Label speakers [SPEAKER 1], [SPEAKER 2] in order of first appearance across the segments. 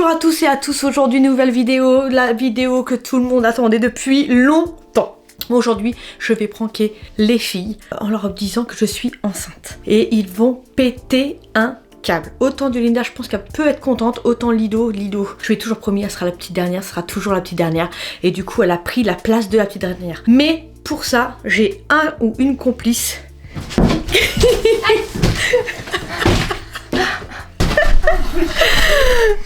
[SPEAKER 1] à tous et à tous, aujourd'hui nouvelle vidéo, la vidéo que tout le monde attendait depuis longtemps. Aujourd'hui, je vais pranker les filles en leur disant que je suis enceinte. Et ils vont péter un câble. Autant de Linda, je pense qu'elle peut être contente, autant Lido, je lui ai toujours promis, elle sera la petite dernière, sera toujours la petite dernière. Et du coup, elle a pris la place de la petite dernière. Mais pour ça, j'ai un ou une complice.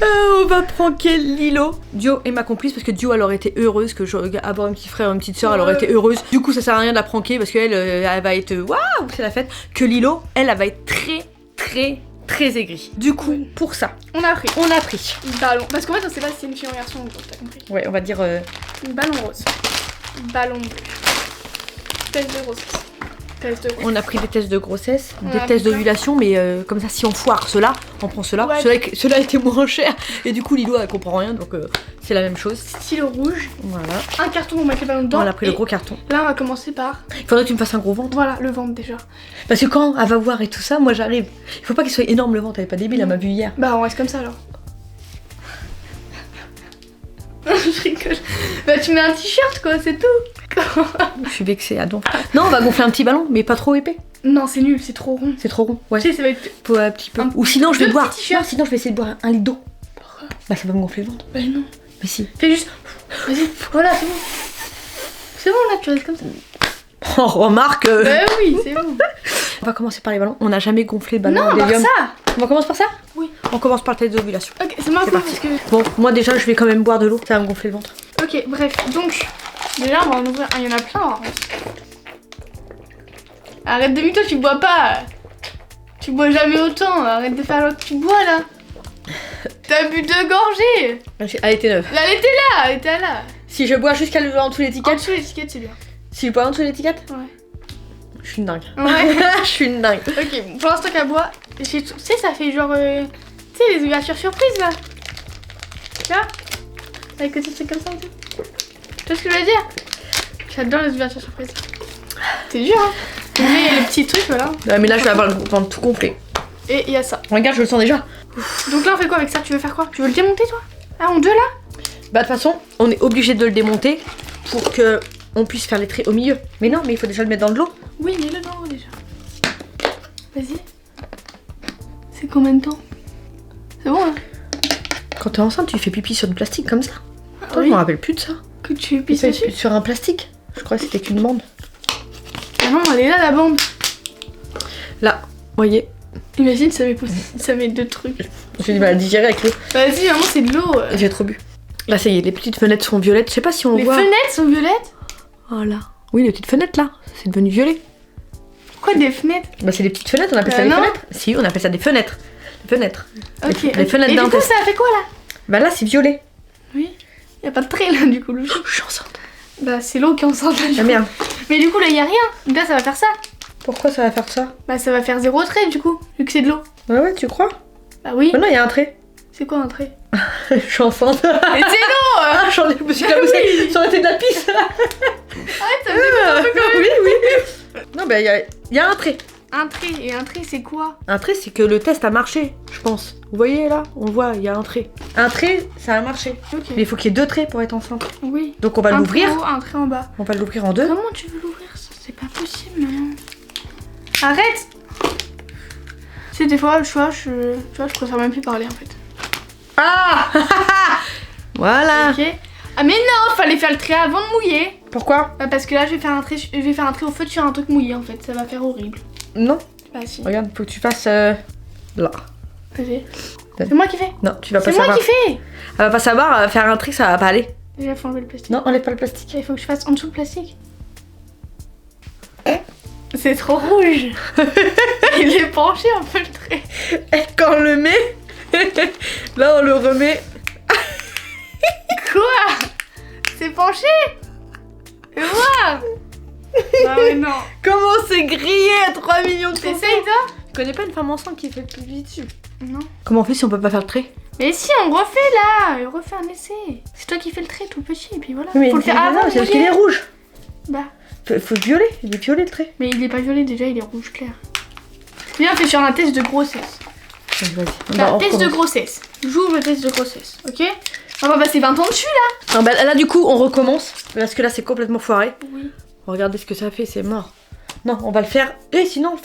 [SPEAKER 1] On va pranker Lilo. Dio est ma complice parce que Dio elle aurait été heureuse que je avoir un petit frère ou une petite soeur, elle aurait été heureuse. Du coup ça sert à rien de la pranker parce qu'elle elle va être waouh, c'est la fête. Que Lilo, elle va être très aigrie. Du coup pour ça,
[SPEAKER 2] on a pris
[SPEAKER 1] ballon.
[SPEAKER 2] Parce qu'en fait on sait pas si c'est une fille ou un garçon, t'as compris.
[SPEAKER 1] Ouais, on va dire
[SPEAKER 2] ballon rose, ballon bleu, test de grossesse.
[SPEAKER 1] On a pris des tests de grossesse, des tests d'ovulation, mais comme ça, si on foire ceux-là, on prend ceux-là. Ouais. Ceux-là étaient moins chers. Et du coup, Lilo, elle comprend rien, donc c'est la même chose.
[SPEAKER 2] Stylo rouge.
[SPEAKER 1] Voilà.
[SPEAKER 2] Un carton pour mettre les ballons dedans.
[SPEAKER 1] On a pris le gros carton.
[SPEAKER 2] Là, on va commencer par...
[SPEAKER 1] Il faudrait que tu me fasses un gros ventre.
[SPEAKER 2] Voilà, le ventre déjà.
[SPEAKER 1] Parce que quand elle va voir et tout ça, moi j'arrive. Il faut pas qu'il soit énorme le ventre, elle est pas débile, elle m'a vu hier.
[SPEAKER 2] Bah, on reste comme ça alors. Je rigole. Bah, tu mets un t-shirt quoi, c'est tout.
[SPEAKER 1] Je suis vexée, à donc. Non, on va gonfler un petit ballon, mais pas trop épais.
[SPEAKER 2] Non, c'est nul, c'est trop rond.
[SPEAKER 1] C'est trop rond, ouais.
[SPEAKER 2] Tu sais, ça va être...
[SPEAKER 1] Faut un petit peu. Ou sinon, je vais boire. Non, sinon, je vais essayer de boire un litre d'eau. Pourquoi? Bah, ça va me gonfler le ventre.
[SPEAKER 2] Bah, non.
[SPEAKER 1] Mais si.
[SPEAKER 2] Fais juste. Vas-y, voilà, c'est bon. C'est bon, là, tu restes comme ça.
[SPEAKER 1] On remarque.
[SPEAKER 2] Bah oui, c'est bon.
[SPEAKER 1] On va commencer par les ballons. On n'a jamais gonflé le ballon.
[SPEAKER 2] Non, par ça.
[SPEAKER 1] On va commencer par ça?
[SPEAKER 2] Oui.
[SPEAKER 1] On commence par le test d'ovulation.
[SPEAKER 2] Ok, c'est marrant parce que...
[SPEAKER 1] Bon, moi déjà, je vais quand même boire de l'eau. Ça va me gonfler le ventre.
[SPEAKER 2] Ok, bref, donc... Déjà, on va en ouvrir un, il y en a plein. Hein. Arrête de mytho, tu bois pas. Tu bois jamais autant. Arrête de faire l'autre, tu bois là. T'as bu 2 gorgées.
[SPEAKER 1] Elle était neuve.
[SPEAKER 2] Là, elle était là.
[SPEAKER 1] Si je bois jusqu'à en dessous l'étiquette.
[SPEAKER 2] En dessous l'étiquette, c'est bien.
[SPEAKER 1] Si je bois en dessous l'étiquette?
[SPEAKER 2] Ouais.
[SPEAKER 1] Je suis une dingue.
[SPEAKER 2] Ouais.
[SPEAKER 1] Je suis une dingue.
[SPEAKER 2] Ok, pour l'instant qu'elle boit, tu sais, ça fait genre. Tu sais, les ouvertures surprises là. Tu vois? Avec des petits trucs comme ça et tout. Tu vois ce que je veux dire? J'adore les ouvertures surprises. C'est dur, hein? Mais il y a les petits trucs, voilà.
[SPEAKER 1] Ouais, mais là, je vais avoir le ventre tout complet.
[SPEAKER 2] Et il y a ça.
[SPEAKER 1] Regarde, je le sens déjà.
[SPEAKER 2] Donc là, on fait quoi avec ça? Tu veux faire quoi? Tu veux le démonter, toi? Ah, en deux là?
[SPEAKER 1] Bah, de toute façon, on est obligé de le démonter pour que on puisse faire les traits au milieu. Mais non, mais il faut déjà le mettre dans de l'eau.
[SPEAKER 2] Oui, mets-le dans l'eau déjà. Vas-y. C'est combien de temps? C'est bon, hein?
[SPEAKER 1] Quand t'es enceinte, tu fais pipi sur du plastique comme ça. Toi,
[SPEAKER 2] oui.
[SPEAKER 1] je me rappelle plus de ça.
[SPEAKER 2] Que tu pisses dessus?
[SPEAKER 1] Sur un plastique. Je crois que c'était qu'une bande.
[SPEAKER 2] Ah non, elle est là, la bande.
[SPEAKER 1] Là, voyez.
[SPEAKER 2] Imagine, ça met 2 trucs.
[SPEAKER 1] J'ai du mal à digérer avec l'eau.
[SPEAKER 2] Vas-y, maman, c'est de l'eau.
[SPEAKER 1] J'ai trop bu. Là, ça y est, les petites fenêtres sont violettes. Je sais pas si on
[SPEAKER 2] les
[SPEAKER 1] voit.
[SPEAKER 2] Les fenêtres sont violettes?
[SPEAKER 1] Oh là. Oui, les petites fenêtres là. C'est devenu violet.
[SPEAKER 2] Quoi, des fenêtres?
[SPEAKER 1] Bah, c'est des petites fenêtres, on appelle ça des fenêtres. Si, on appelle ça des fenêtres. Des fenêtres.
[SPEAKER 2] Ok.
[SPEAKER 1] Les fenêtres d'un
[SPEAKER 2] test. Et du coup, ça a fait quoi là?
[SPEAKER 1] Bah là, c'est violet.
[SPEAKER 2] Oui. Y a pas de trait là, du coup.
[SPEAKER 1] Je suis enceinte.
[SPEAKER 2] Bah, c'est l'eau qui est enceinte là.
[SPEAKER 1] Ah merde.
[SPEAKER 2] Mais du coup, là, y a rien. Là, ça va faire ça.
[SPEAKER 1] Pourquoi ça va faire ça?
[SPEAKER 2] Bah, ça va faire 0 trait du coup, vu que c'est de l'eau.
[SPEAKER 1] Ouais, tu crois?
[SPEAKER 2] Bah oui.
[SPEAKER 1] Oh non, il y a un trait.
[SPEAKER 2] C'est quoi un trait?
[SPEAKER 1] Je suis enceinte.
[SPEAKER 2] Mais c'est l'eau.
[SPEAKER 1] Ah, j'en ai me suis comme
[SPEAKER 2] oui.
[SPEAKER 1] ça aurait été de la pisse.
[SPEAKER 2] Arrête, ça me dégoûte un peu quand même.
[SPEAKER 1] Oui. Non, bah il y a un trait.
[SPEAKER 2] Un trait, et un trait c'est quoi?
[SPEAKER 1] Un trait, c'est que le test a marché, je pense. Vous voyez là? On voit, il y a un trait. Un trait, ça a marché.
[SPEAKER 2] Ok.
[SPEAKER 1] Mais il faut qu'il y ait 2 traits pour être enceinte.
[SPEAKER 2] Oui.
[SPEAKER 1] Donc on va l'ouvrir.
[SPEAKER 2] Un trait en haut, un trait en bas.
[SPEAKER 1] On va l'ouvrir en 2.
[SPEAKER 2] Comment tu veux l'ouvrir ça? C'est pas possible, maman. Arrête! Tu sais, des fois, tu vois, je préfère même plus parler en fait.
[SPEAKER 1] Ah. Voilà.
[SPEAKER 2] Ok. Ah mais non, fallait faire le trait avant de mouiller.
[SPEAKER 1] Pourquoi?
[SPEAKER 2] Bah parce que là, je vais faire un trait au feu sur un truc mouillé en fait. Ça va faire horrible.
[SPEAKER 1] Non.
[SPEAKER 2] Bah si.
[SPEAKER 1] Regarde, faut que tu fasses là.
[SPEAKER 2] Vas-y. C'est moi qui fais.
[SPEAKER 1] Non, tu vas pas
[SPEAKER 2] C'est
[SPEAKER 1] savoir.
[SPEAKER 2] moi qui fais.
[SPEAKER 1] Elle va pas savoir faire un truc, ça va pas aller.
[SPEAKER 2] Déjà, faut enlever le plastique.
[SPEAKER 1] Non, enlève pas le plastique.
[SPEAKER 2] Il faut que je fasse en dessous le plastique. C'est trop rouge. Il est penché un peu le trait.
[SPEAKER 1] Et quand on le met, là on le remet.
[SPEAKER 2] Quoi? C'est penché? Et moi? Ah mais non.
[SPEAKER 1] Comment c'est grillé à 3 millions de fois?
[SPEAKER 2] T'essayes toi?
[SPEAKER 1] Je connais pas une femme enceinte qui fait le plus vite dessus.
[SPEAKER 2] Non.
[SPEAKER 1] Comment on fait si on peut pas faire le trait?
[SPEAKER 2] Mais si, on refait là. On refait un essai. C'est toi qui fais le trait tout petit et puis voilà.
[SPEAKER 1] Mais
[SPEAKER 2] faut le faire avant.
[SPEAKER 1] c'est parce qu'il est rouge.
[SPEAKER 2] Bah.
[SPEAKER 1] Faut violer, il est violet le trait.
[SPEAKER 2] Mais il est pas violet déjà, il est rouge clair. Viens, on fait sur un test de grossesse.
[SPEAKER 1] Vas-y.
[SPEAKER 2] La test de grossesse. J'ouvre le test de grossesse, ok? On va passer 20 ans dessus là.
[SPEAKER 1] Non, bah, là du coup on recommence. Parce que là c'est complètement foiré.
[SPEAKER 2] Oui.
[SPEAKER 1] Regardez ce que ça fait, c'est mort. Non, on va le faire. Et sinon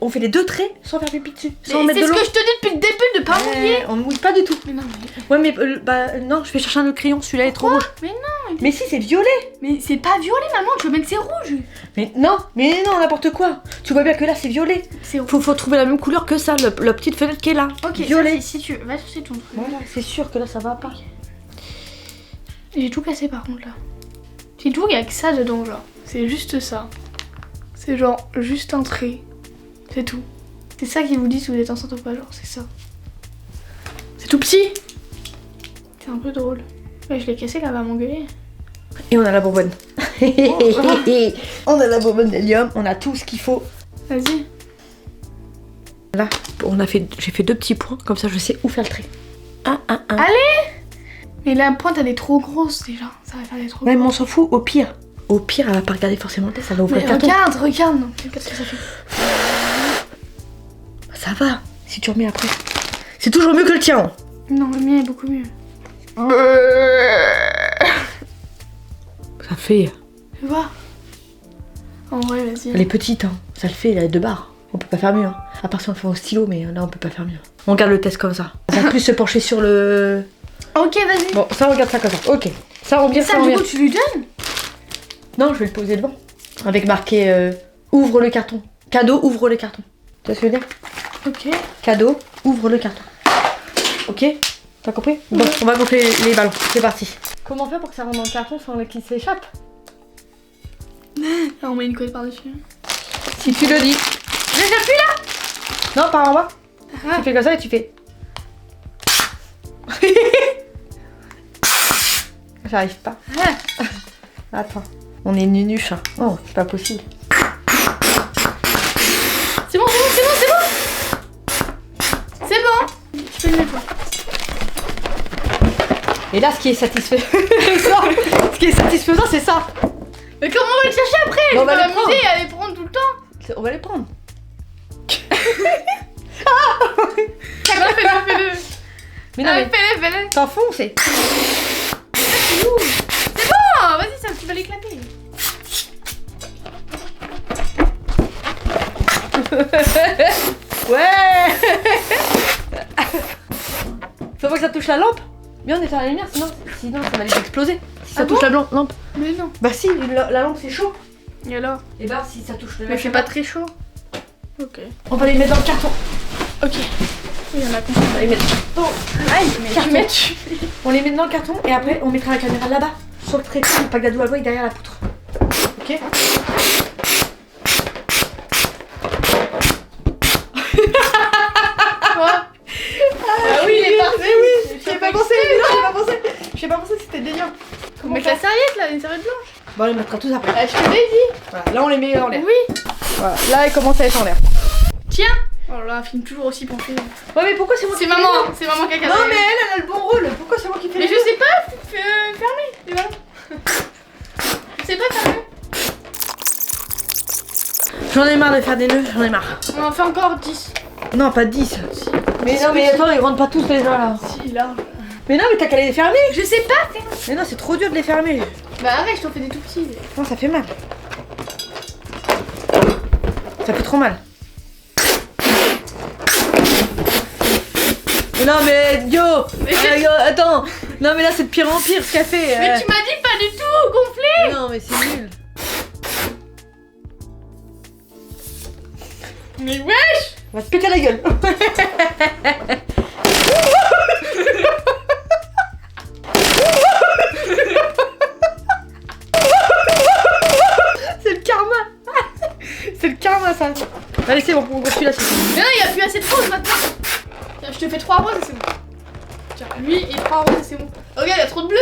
[SPEAKER 1] on fait les 2 traits sans faire pipi dessus. Sans mettre
[SPEAKER 2] C'est
[SPEAKER 1] de
[SPEAKER 2] ce
[SPEAKER 1] l'eau.
[SPEAKER 2] que je te dis depuis le début de pas mouiller.
[SPEAKER 1] On ne mouille pas du tout.
[SPEAKER 2] Mais non,
[SPEAKER 1] Ouais mais bah non, je vais chercher un autre crayon, celui-là est trop rouge.
[SPEAKER 2] mais non.
[SPEAKER 1] Mais si c'est violet.
[SPEAKER 2] Mais c'est pas violet maman, tu veux mettre c'est rouge.
[SPEAKER 1] Mais non, n'importe quoi. Tu vois bien que là c'est violet.
[SPEAKER 2] C'est rouge.
[SPEAKER 1] Faut trouver la même couleur que ça, la petite fenêtre qui est là.
[SPEAKER 2] Ok,
[SPEAKER 1] violet.
[SPEAKER 2] si tu veux, va chercher ton truc.
[SPEAKER 1] Voilà, c'est sûr que là ça va pas.
[SPEAKER 2] J'ai tout cassé par contre là. J'ai tout, il y a que ça dedans genre. C'est juste ça. C'est genre juste un trait. C'est tout. C'est ça qui vous dit si vous êtes enceinte ou pas, genre c'est ça. C'est tout petit. C'est un peu drôle. Ouais, je l'ai cassé, là, elle va m'engueuler.
[SPEAKER 1] Et on a la bonbonne. On a la bonbonne d'hélium, on a tout ce qu'il faut.
[SPEAKER 2] Vas-y.
[SPEAKER 1] Là, j'ai fait 2 petits points, comme ça je sais où faire le trait.
[SPEAKER 2] Allez. Mais la pointe elle est trop grosse déjà. Ça va faire des trop
[SPEAKER 1] Ouais, mais on
[SPEAKER 2] grosses.
[SPEAKER 1] s'en fout, au pire. Au pire, elle va pas regarder forcément le test, elle va ouvrir
[SPEAKER 2] Mais
[SPEAKER 1] le carton.
[SPEAKER 2] regarde. Non, regarde ce que ça fait.
[SPEAKER 1] Ça va, si tu remets après. C'est toujours mieux que le tien.
[SPEAKER 2] Non, le mien est beaucoup mieux.
[SPEAKER 1] Ça fait.
[SPEAKER 2] Tu vois? En vrai, vas-y.
[SPEAKER 1] Elle est petite, hein. Ça le fait, elle a 2 barres. On peut pas faire mieux. Hein. À part si on le fait au stylo, mais là on peut pas faire mieux. On garde le test comme ça. On va plus se pencher sur le.
[SPEAKER 2] Ok, vas-y.
[SPEAKER 1] Bon, ça on regarde ça comme ça. Ok. Ça on vient,
[SPEAKER 2] Ça,
[SPEAKER 1] ça on
[SPEAKER 2] du
[SPEAKER 1] vient.
[SPEAKER 2] coup, tu lui donnes?
[SPEAKER 1] Non, je vais le poser devant. Avec marqué ouvre le carton. Cadeau, ouvre le carton. Tu vois ce que je veux dire?
[SPEAKER 2] Ok.
[SPEAKER 1] Cadeau, ouvre le carton. Ok? T'as compris? Bon, on va gonfler les ballons. C'est parti. Comment faire pour que ça rentre dans le carton sans qu'il s'échappe?
[SPEAKER 2] Là, on met une colle par-dessus.
[SPEAKER 1] Si tu le dis.
[SPEAKER 2] Je plus là.
[SPEAKER 1] Non, par en bas.
[SPEAKER 2] Ah.
[SPEAKER 1] Tu fais comme ça et tu fais. J'arrive pas.
[SPEAKER 2] Ah.
[SPEAKER 1] Attends. On est nunuche. Hein. Oh, c'est pas possible.
[SPEAKER 2] C'est bon. C'est bon. Je peux le mettre.
[SPEAKER 1] Et là, ce qui est satisfaisant, c'est ça.
[SPEAKER 2] Mais comment on va le chercher après?
[SPEAKER 1] Mais on
[SPEAKER 2] On
[SPEAKER 1] va
[SPEAKER 2] va
[SPEAKER 1] les
[SPEAKER 2] m'amuser à les prendre tout le temps.
[SPEAKER 1] On va les prendre.
[SPEAKER 2] Fais-le.
[SPEAKER 1] Mais non, mais
[SPEAKER 2] Fais-le.
[SPEAKER 1] t'enfonces.
[SPEAKER 2] C'est bon. Vas-y, ça tu vas l'éclater.
[SPEAKER 1] Ouais. Faut pas que ça touche la lampe. Bien, on éteint la lumière, sinon ça va les exploser. Si ça
[SPEAKER 2] Ah
[SPEAKER 1] touche
[SPEAKER 2] bon
[SPEAKER 1] la lampe.
[SPEAKER 2] Mais non.
[SPEAKER 1] Bah si, la lampe c'est chaud.
[SPEAKER 2] Et alors?
[SPEAKER 1] Et bah si ça touche le
[SPEAKER 2] Mais c'est pas très chaud. Ok.
[SPEAKER 1] On va les mettre dans le carton.
[SPEAKER 2] Ok. Il y en a combien?
[SPEAKER 1] On va les mettre dans le carton.
[SPEAKER 2] Tu
[SPEAKER 1] On les met dans le carton et après on mettra la caméra là-bas, sur le trépied, pour pas que Dadou la voie derrière la poutre. Ok?
[SPEAKER 2] quoi? Ah oui, il est parti.
[SPEAKER 1] Oui, j'ai pas pensé, j'ai pas pensé que c'était délire.
[SPEAKER 2] Faut mettre la serviette là, une serviette blanche.
[SPEAKER 1] Bon, on les mettra tous après.
[SPEAKER 2] Ah, je te l'ai dit.
[SPEAKER 1] Voilà, là on les met en l'air.
[SPEAKER 2] Oui.
[SPEAKER 1] Voilà, là elle commence à être en l'air.
[SPEAKER 2] Tiens. Oh là, film toujours aussi penché.
[SPEAKER 1] Ouais, mais pourquoi c'est moi qui
[SPEAKER 2] C'est
[SPEAKER 1] fais les
[SPEAKER 2] maman,
[SPEAKER 1] deux?
[SPEAKER 2] c'est maman qui a
[SPEAKER 1] Non, mais elle a le bon rôle. Pourquoi c'est moi qui fais
[SPEAKER 2] Mais
[SPEAKER 1] les
[SPEAKER 2] je
[SPEAKER 1] deux?
[SPEAKER 2] sais pas fermer les ballons. Je sais pas fermer.
[SPEAKER 1] J'en ai marre de faire des nœuds, j'en ai marre.
[SPEAKER 2] On en fait encore 10.
[SPEAKER 1] Non, pas 10.
[SPEAKER 2] Si.
[SPEAKER 1] Mais non, mais attends, ils rentrent pas tous les uns là.
[SPEAKER 2] Si, là.
[SPEAKER 1] Mais non, mais t'as qu'à les fermer.
[SPEAKER 2] Je sais pas faire.
[SPEAKER 1] Mais non, c'est trop dur de les fermer.
[SPEAKER 2] Bah arrête, je t'en fais des tout petits.
[SPEAKER 1] Non, ça fait mal. Ça fait trop mal. Mais non, mais yo, yo, attends. Non, mais là, c'est de pire en pire ce qu'elle fait.
[SPEAKER 2] Mais tu m'as dit pas du tout gonfler.
[SPEAKER 1] Non, mais c'est nul.
[SPEAKER 2] Mais wesh.
[SPEAKER 1] On va se péter la gueule. C'est le karma. C'est le karma, ça. Allez, c'est bon, on continue là.
[SPEAKER 2] Mais non, il y a plus assez de roses maintenant. Tiens, je te fais 3 roses et c'est bon. Tiens, lui et 3 roses et c'est bon. Regarde, il y a trop de bleu.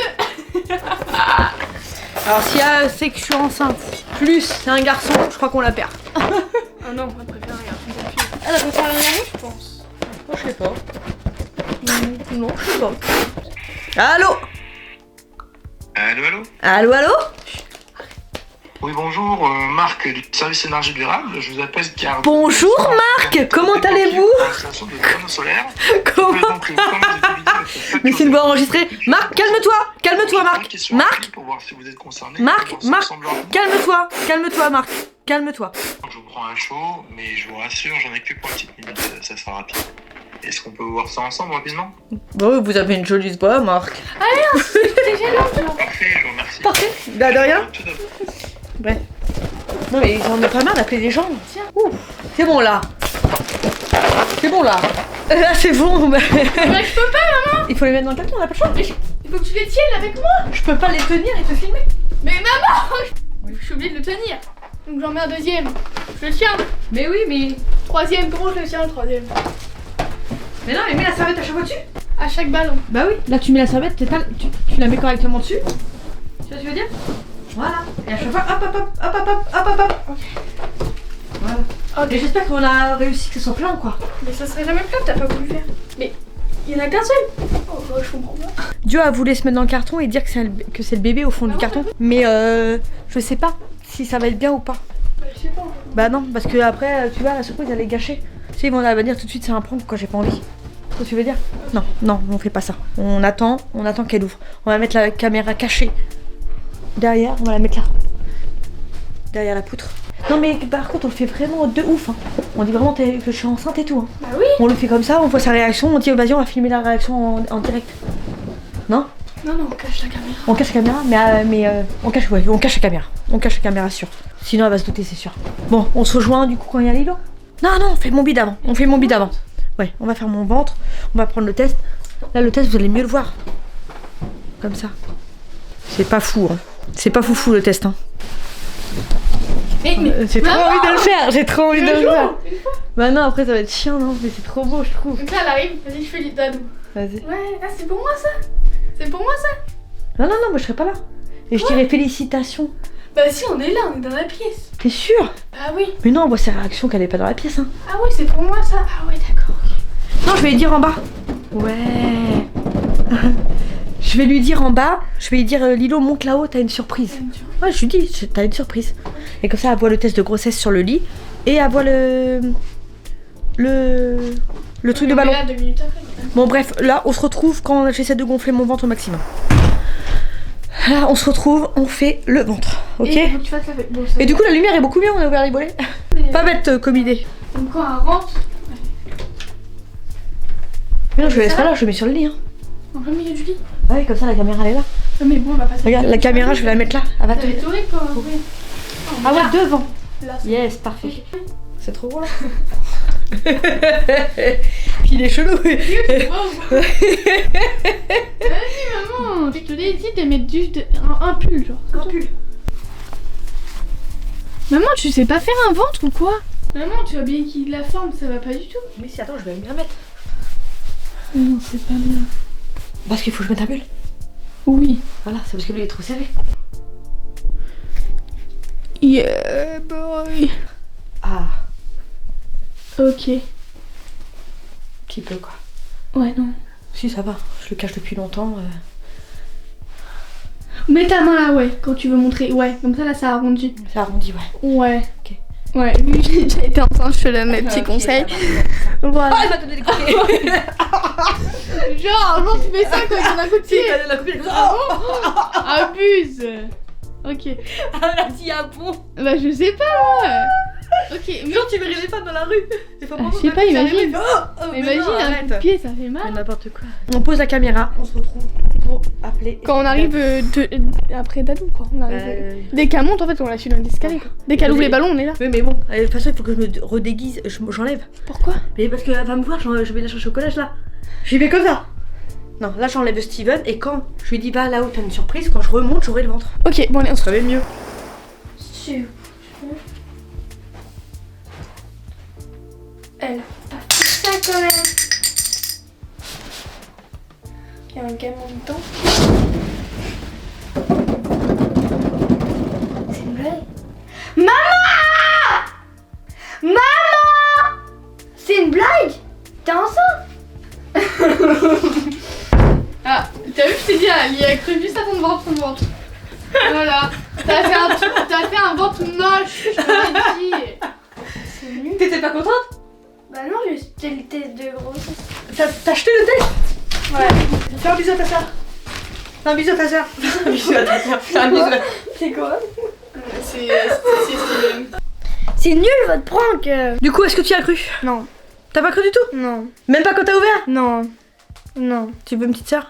[SPEAKER 1] Alors, si elle sait que je suis enceinte, plus c'est un garçon, je crois qu'on la perd.
[SPEAKER 2] Ah non, elle préfère un garçon qu'une fille. Elle préfère un garçon, je pense.
[SPEAKER 1] Moi, je sais pas. Non, je sais pas. Allô?
[SPEAKER 3] Allô, allô?
[SPEAKER 1] Allô, allô?
[SPEAKER 3] Oui, bonjour, Marc du service énergie durable. Je vous appelle car...
[SPEAKER 1] Bonjour Marc, comment allez-vous?
[SPEAKER 3] L'installation de panneaux solaires.
[SPEAKER 1] Comment?
[SPEAKER 3] Donc, comme vous utilisez votre facture
[SPEAKER 1] Mais c'est une voix enregistrée. Marc, calme-toi Marc. Marc,
[SPEAKER 3] pour voir si vous êtes concerné.
[SPEAKER 1] Marc, calme-toi Marc, calme-toi.
[SPEAKER 3] Je vous prends un chaud, mais je vous rassure, j'en ai que pour une petite minute, ça sera rapide. Est-ce qu'on peut voir ça ensemble rapidement?
[SPEAKER 1] Bon, vous avez une jolie voix Marc.
[SPEAKER 2] C'est gênant.
[SPEAKER 3] Parfait, je vous remercie.
[SPEAKER 1] Parfait, bah de rien.
[SPEAKER 3] Tout d'abord.
[SPEAKER 1] Ouais. Non mais j'en ai pas marre d'appeler des gens.
[SPEAKER 2] Tiens.
[SPEAKER 1] Ouh, c'est bon là. C'est bon là. Là c'est bon.
[SPEAKER 2] Mais je peux pas, maman.
[SPEAKER 1] Il faut les mettre dans le carton, on a pas le choix.
[SPEAKER 2] Mais il faut que tu les tiennes avec moi.
[SPEAKER 1] Je peux pas les tenir et te filmer.
[SPEAKER 2] Mais maman, je suis obligée de le tenir. Donc j'en mets un deuxième. Je le tiens.
[SPEAKER 1] Mais oui, mais...
[SPEAKER 2] Troisième, comment je le tiens le troisième?
[SPEAKER 1] Mais non, mais mets la serviette à chaque fois dessus.
[SPEAKER 2] À chaque ballon.
[SPEAKER 1] Bah oui, là tu mets la serviette, tu la mets correctement dessus. Tu vois ce que je veux dire? Voilà. Et à chaque fois, hop. Voilà.
[SPEAKER 2] Ok.
[SPEAKER 1] Et j'espère qu'on a réussi que ce soit plein quoi.
[SPEAKER 2] Mais ça serait jamais plein, t'as pas voulu faire. Mais il y en a qu'un seul. Oh, bah, je comprends pas.
[SPEAKER 1] Dieu a voulu se mettre dans le carton et dire que c'est le bébé au fond du carton. Mais je sais pas si ça va être bien ou pas.
[SPEAKER 2] Bah, je sais pas.
[SPEAKER 1] Bah non, parce que après, tu vois, la surprise elle est gâchée. Tu sais, ils vont la dire tout de suite c'est un prank quoi, j'ai pas envie. Ce que tu veux dire? Non, on fait pas ça. On attend qu'elle ouvre. On va mettre la caméra cachée derrière, on va la mettre là. Derrière la poutre. Non mais par contre on le fait vraiment de ouf. Hein. On dit vraiment que je suis enceinte et tout. Hein.
[SPEAKER 2] Bah oui.
[SPEAKER 1] On le fait comme ça, on voit sa réaction, on dit vas-y on va filmer la réaction en direct. Non?
[SPEAKER 2] Non, on cache la caméra.
[SPEAKER 1] On cache la caméra, mais on cache la caméra. On cache la caméra sûr. Sinon elle va se douter c'est sûr. Bon, on se rejoint du coup quand il y a Lilo. Non, on fait mon bide avant. Ouais, on va faire mon ventre, on va prendre le test. Là le test vous allez mieux le voir. Comme ça. C'est pas fou hein. C'est pas foufou le test hein.
[SPEAKER 2] Mais
[SPEAKER 1] J'ai trop envie de le faire, j'ai trop envie de le faire.
[SPEAKER 2] Une fois.
[SPEAKER 1] Bah non après ça va être chiant non, mais c'est trop beau je trouve.
[SPEAKER 2] Donc là, elle arrive, vas-y, je fais du dadou.
[SPEAKER 1] Vas-y.
[SPEAKER 2] Ouais, ah, c'est pour moi ça. C'est pour moi ça.
[SPEAKER 1] Non, moi je serai pas là. Et je dirais félicitations.
[SPEAKER 2] Bah si, on est là, on est dans la pièce.
[SPEAKER 1] T'es sûr?
[SPEAKER 2] Bah oui.
[SPEAKER 1] Mais non, on voit ses réactions qu'elle est pas dans la pièce hein.
[SPEAKER 2] Ah ouais, c'est pour moi ça. Ah ouais, d'accord.
[SPEAKER 1] Non, je vais lui dire en bas. Ouais. Je vais lui dire en bas, je vais lui dire Lilo monte là-haut, t'as une surprise. Ouais, je lui dis, t'as une surprise. Et comme ça, elle voit le test de grossesse sur le lit et elle voit le truc de ballon.
[SPEAKER 2] Là, 2 minutes après.
[SPEAKER 1] Bon bref, là on se retrouve quand j'essaie de gonfler mon ventre au maximum. Là on se retrouve, on fait le ventre, ok?
[SPEAKER 2] Et faut que tu fasses la fête. Bon, ça
[SPEAKER 1] Et du coup la lumière est beaucoup mieux, on a ouvert les volets.
[SPEAKER 2] mais-
[SPEAKER 1] Pas bête comme idée.
[SPEAKER 2] Donc quand elle rentre,
[SPEAKER 1] Mais non je le laisse pas là, je le mets sur le lit hein.
[SPEAKER 2] en plein milieu du lit.
[SPEAKER 1] Ouais comme ça la caméra elle est là.
[SPEAKER 2] Mais bon, on va passer.
[SPEAKER 1] Regarde la caméra je vais la mettre là, elle va
[SPEAKER 2] Ça
[SPEAKER 1] te...
[SPEAKER 2] va être horrible quand on fait.
[SPEAKER 1] Ah ouais devant.
[SPEAKER 2] Là, c'est-
[SPEAKER 1] Yes, parfait.
[SPEAKER 2] Ok.
[SPEAKER 1] C'est trop beau là. Il est chelou.
[SPEAKER 2] Vas-y maman, je te l'ai dit de mettre juste un pull genre.
[SPEAKER 1] Un pull.
[SPEAKER 2] Maman, tu sais pas faire un ventre ou quoi? Maman, tu as bien qu'il la forme, ça va pas du tout.
[SPEAKER 1] Mais si attends je vais bien mettre.
[SPEAKER 2] Non, c'est pas bien.
[SPEAKER 1] Parce qu'il faut que je mette un pull.
[SPEAKER 2] Oui.
[SPEAKER 1] Voilà, c'est parce que lui il est trop serré.
[SPEAKER 2] Yeah boy.
[SPEAKER 1] Ah,
[SPEAKER 2] Ok.
[SPEAKER 1] petit peu quoi.
[SPEAKER 2] Ouais, non.
[SPEAKER 1] Si ça va, je le cache depuis longtemps.
[SPEAKER 2] Mets ta main là, ouais, quand tu veux montrer. Ouais, comme ça là, ça arrondit.
[SPEAKER 1] Ça arrondit, ouais.
[SPEAKER 2] Ouais.
[SPEAKER 1] Ok.
[SPEAKER 2] Ouais, vu que j'ai déjà été enceinte, je te donne mes petits
[SPEAKER 1] Ok,
[SPEAKER 2] conseils.
[SPEAKER 1] ça va.
[SPEAKER 2] Voilà.
[SPEAKER 1] Ah, il m'a donné des coups de pied.
[SPEAKER 2] Genre tu fais ça quand il donne un coup de
[SPEAKER 1] Si,
[SPEAKER 2] pied.
[SPEAKER 1] il m'a donné un coup de pied. Oh,
[SPEAKER 2] Abuse. Ok.
[SPEAKER 1] elle a dit ah bon.
[SPEAKER 2] Bah, je sais pas, ouais. Ok, mais
[SPEAKER 1] Genre, tu verrais les femmes dans la rue. Des fois,
[SPEAKER 2] je sais pas, imagine.
[SPEAKER 1] Mais
[SPEAKER 2] imagine
[SPEAKER 1] non,
[SPEAKER 2] un coup de
[SPEAKER 1] arrête.
[SPEAKER 2] pied, ça fait mal.
[SPEAKER 1] N'importe quoi. On pose la caméra, on se retrouve pour appeler.
[SPEAKER 2] Quand on arrive après Dadou, quoi. On arrive, dès qu'elle monte, en fait, on la suit dans les escaliers. Quoi. Dès qu'elle ouvre les ballons, on est là.
[SPEAKER 1] Oui, mais bon, de toute façon, il faut que je me redéguise, j'enlève.
[SPEAKER 2] Pourquoi?
[SPEAKER 1] Mais parce qu'elle va me voir, je vais la chercher au collège là. J'y vais comme ça. Non, là j'enlève Steven et quand je lui dis bah là-haut t'as une surprise, quand je remonte j'aurai le ventre.
[SPEAKER 2] Ok, bon, allez, on se
[SPEAKER 1] Ça va mieux.
[SPEAKER 2] Elle a fait ça quand même. Il y a un gamin dedans. C'est une blague. Maman! Maman! C'est une blague? T'es enceinte? Ah, t'as vu, je t'ai dit, il a cru juste à ton ventre, Voilà. T'as fait un ventre moche, je t'avais dit. C'est nul.
[SPEAKER 1] T'étais pas contente?
[SPEAKER 4] Bah non, j'ai fait le test de grossesse.
[SPEAKER 1] T'as acheté le test?
[SPEAKER 4] Ouais.
[SPEAKER 1] Fais un bisou à ta soeur. Fais un bisou à ta soeur. Fais un bisou à ta soeur. Fais un bisou à...
[SPEAKER 4] C'est quoi?
[SPEAKER 2] C'est
[SPEAKER 4] C'est nul votre prank.
[SPEAKER 1] Du coup, est-ce que tu y as cru?
[SPEAKER 4] Non.
[SPEAKER 1] T'as pas cru du tout?
[SPEAKER 4] Non.
[SPEAKER 1] Même pas quand t'as ouvert?
[SPEAKER 4] Non. Non.
[SPEAKER 1] Tu veux une petite soeur?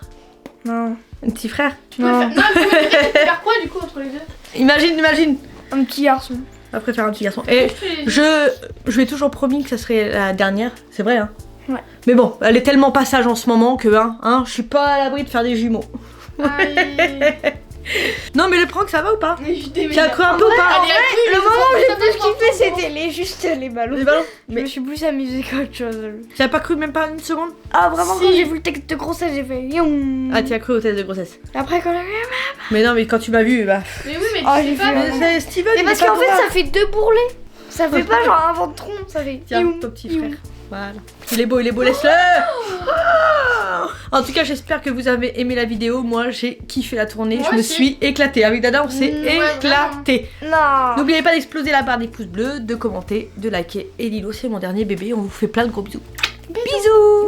[SPEAKER 4] Non.
[SPEAKER 1] Un petit frère?
[SPEAKER 4] Non.
[SPEAKER 2] Non, mais tu peux faire quoi du coup entre les deux?
[SPEAKER 1] Imagine.
[SPEAKER 4] Un petit garçon.
[SPEAKER 1] On préfère un petit garçon. Et je lui ai toujours promis que ça serait la dernière. C'est vrai, hein?
[SPEAKER 4] Ouais.
[SPEAKER 1] Mais bon, elle est tellement pas sage en ce moment que, je suis pas à l'abri de faire des jumeaux.
[SPEAKER 2] Aïe.
[SPEAKER 1] Non, mais le prank, ça va ou pas?
[SPEAKER 2] Mais je démerde.
[SPEAKER 1] Tu as cru un peu ou pas?
[SPEAKER 2] Allez,
[SPEAKER 4] Le moment où j'ai plus kiffé,
[SPEAKER 2] c'était.
[SPEAKER 4] c'était juste les ballons.
[SPEAKER 1] Les ballons?
[SPEAKER 4] Je
[SPEAKER 1] Mais
[SPEAKER 4] me suis plus amusée qu'autre chose.
[SPEAKER 1] tu as pas cru même pas une seconde?
[SPEAKER 4] Ah, vraiment,
[SPEAKER 2] Si.
[SPEAKER 4] quand j'ai vu le texte de grossesse, j'ai fait youm.
[SPEAKER 1] Ah, tu as cru au test de grossesse.
[SPEAKER 4] Après, quand j'ai
[SPEAKER 1] Mais non, mais quand tu m'as vu,
[SPEAKER 2] Mais oui, mais
[SPEAKER 4] Ah,
[SPEAKER 2] tu
[SPEAKER 4] j'ai
[SPEAKER 2] sais pas.
[SPEAKER 4] fait-
[SPEAKER 2] mais-
[SPEAKER 1] c'est Steven,
[SPEAKER 4] Mais
[SPEAKER 1] il
[SPEAKER 4] parce
[SPEAKER 1] est pas
[SPEAKER 4] qu'en fait,
[SPEAKER 1] content.
[SPEAKER 4] ça fait 2 bourrelets. Ça fait pas genre un ventre rond, ça fait.
[SPEAKER 1] Tiens,
[SPEAKER 4] youm,
[SPEAKER 1] ton petit
[SPEAKER 4] youm.
[SPEAKER 1] frère. Voilà. Il est beau, laisse-le. Ah. En tout cas, j'espère que vous avez aimé la vidéo. Moi, j'ai kiffé la tournée.
[SPEAKER 2] Moi
[SPEAKER 1] je me
[SPEAKER 2] aussi.
[SPEAKER 1] suis éclatée. Avec Dada, on s'est
[SPEAKER 2] Ouais,
[SPEAKER 1] éclaté.
[SPEAKER 4] Non.
[SPEAKER 1] N'oubliez pas d'exploser la barre des pouces bleus, de commenter, de liker. Et Lilo, c'est mon dernier bébé. On vous fait plein de gros bisous. Bisous.